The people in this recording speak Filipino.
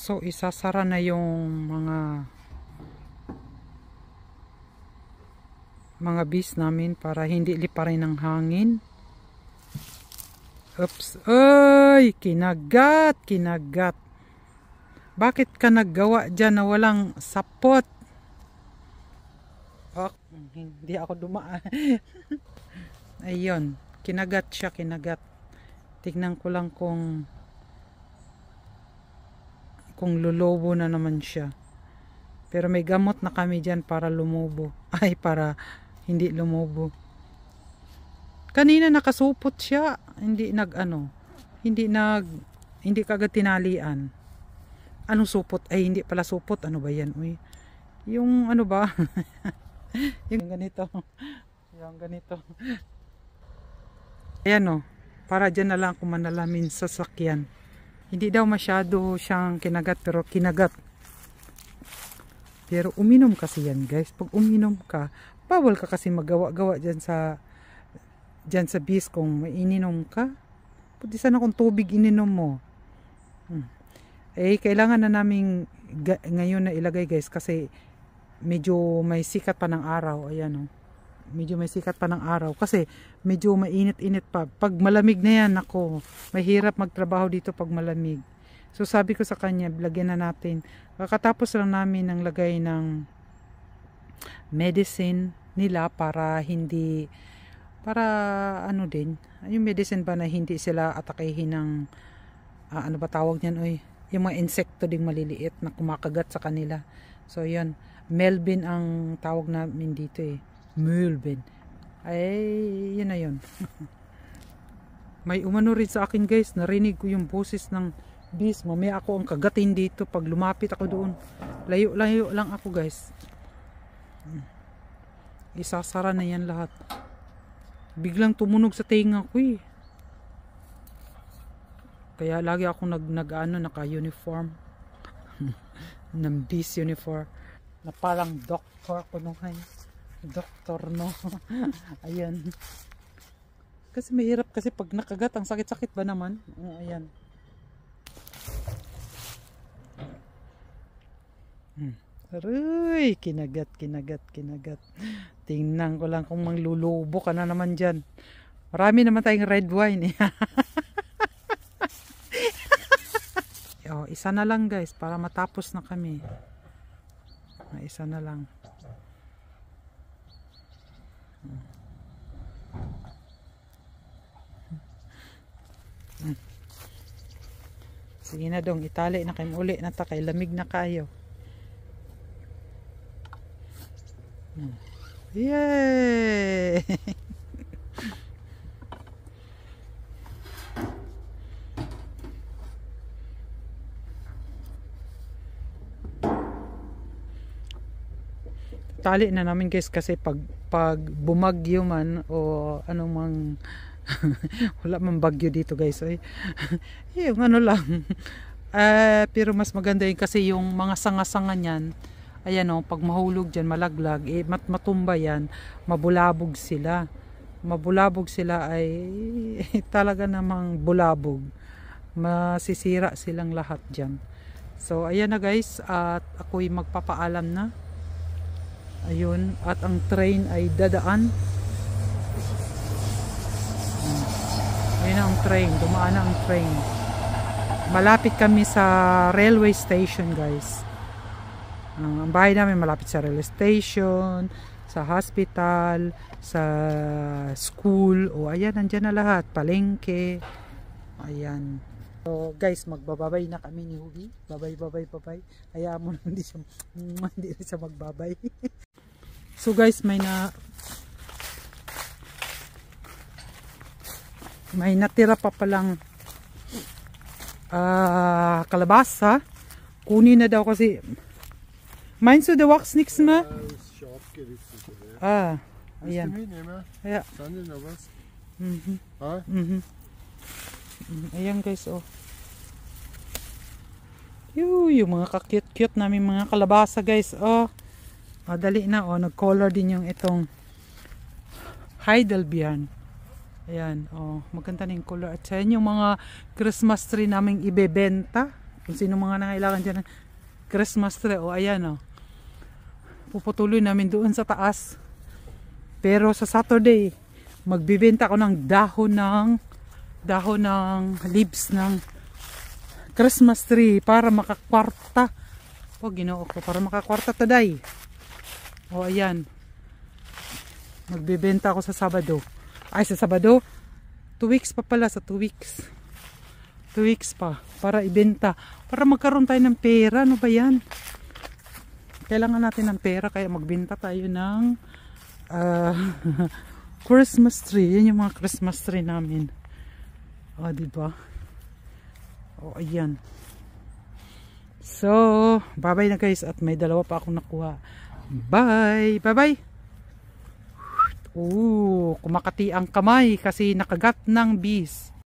So isasara na yung mga bees namin para hindi liparin ng hangin. Oops. Ay, kinagat. Bakit ka naggawa dyan na walang sapot? Oh, hindi ako dumaan. Ayun, kinagat siya, Tignan ko lang kung lulobo na naman siya. Pero may gamot na kami dyan para lumubo. Ay, para hindi lumubo. Kanina nakasupot siya. Hindi kagad tinalian. Anong supot? Ay, hindi pala supot. Ano ba yan? Uy. Yung ano ba? yung ganito. Ayan o. Para dyan na lang ako manalamin sa sakyan. Hindi daw masyado siyang kinagat, pero kinagat. Pero uminom kasi yan, guys. Pag uminom ka, bawal ka kasi magawa-gawa dyan sa bees kung may ininom ka. Pwede sana kung tubig ininom mo. Eh, kailangan na namin ngayon na ilagay, guys, kasi medyo may sikat pa ng araw. Ayan, oh. Medyo may sikat pa ng araw kasi medyo mainit-init pa. Pag malamig na yan, ako, mahirap magtrabaho dito pag malamig. So sabi ko sa kanya, lagyan na natin. Kakatapos lang namin ng lagay ng medicine nila para ano din, yung medicine ba na hindi sila atakehin ng ano ba tawag niyan, oy, yung mga insekto ding maliliit na kumakagat sa kanila. So yun, Melvin ang tawag namin dito eh. Melvin. Ay, yun na yun. May umano rin sa akin, guys. Narinig ko yung boses ng bees. Mamaya ako ang kagatin dito pag lumapit ako doon. Layo lang ako, guys. Isasara na yan lahat. Biglang tumunog sa tenga ko eh. Kaya lagi ako naka-uniform. ng bees uniform. Na parang doctor ko nung doktor, no? Ayan. Kasi mahirap kasi pag nakagat, ang sakit-sakit ba naman? Ayan. Aray, kinagat. Tingnan ko lang kung manglulubo ka na naman dyan. Marami naman tayong red wine. Oh, isa na lang, guys, para matapos na kami. Isa na lang. Sige na dong, itali na kayo uli na ta, kay lamig na kayo. Yay! Tali na namin, guys, kasi pag bumagyo man o anong mang wala man bagyo dito, guys, ay yung ano lang. Pero mas maganda yun kasi yung mga sanga-sanga niyan, ayan o, pag mahulog dyan, malaglag, matumba yan, mabulabog sila ay talaga namang bulabog, masisira silang lahat dyan. So ayan na, guys, at ako'y magpapaalam na. Ayun, at ang train ay dadaan. Ayun ang train, dumaan na ang train. Malapit kami sa railway station, guys. Ang bahay namin malapit sa railway station, sa hospital, sa school. O ayan, nandyan na lahat. Palengke. Ayan. So guys, magbababay na kami ni Hubi. Babay. Hayaan mo na hindi siya magbabay. So guys, may natira pa palang kalabasa. Kunin na daw kasi. Meinst du, der wächst nichts mehr? Ayan. Ja. Ayan, guys, oh. Yung mga ka-cute-cute namin mga kalabasa, guys, oh. Dali na, oh, nag-color din yung itong Heidelbeeren. Ayan, oh, maganda na yung color. At yan yung mga Christmas tree naming ibebenta. Kung sino mga nangailangan dyan ng Christmas tree. O ayan o. Puputuloy namin doon sa taas. Pero sa Saturday, magbibenta ko ng dahon ng leaves ng Christmas tree para makakwarta. O ginoo ko, para makakwarta today. O ayan. Magbibenta ako sa Sabado. Ay sa Sabado, 2 weeks pa pala, sa 2 weeks. 2 weeks pa para ibenta. Para magkaroon tayo ng pera. Ano ba yan? Kailangan natin ng pera kaya magbenta tayo ng Christmas tree. Yan yung mga Christmas tree namin. O, diba? O, ayan. So, bye-bye na guys. At may dalawa pa akong nakuha. Bye! Bye-bye! Kumakati ang kamay kasi nakagat ng bees.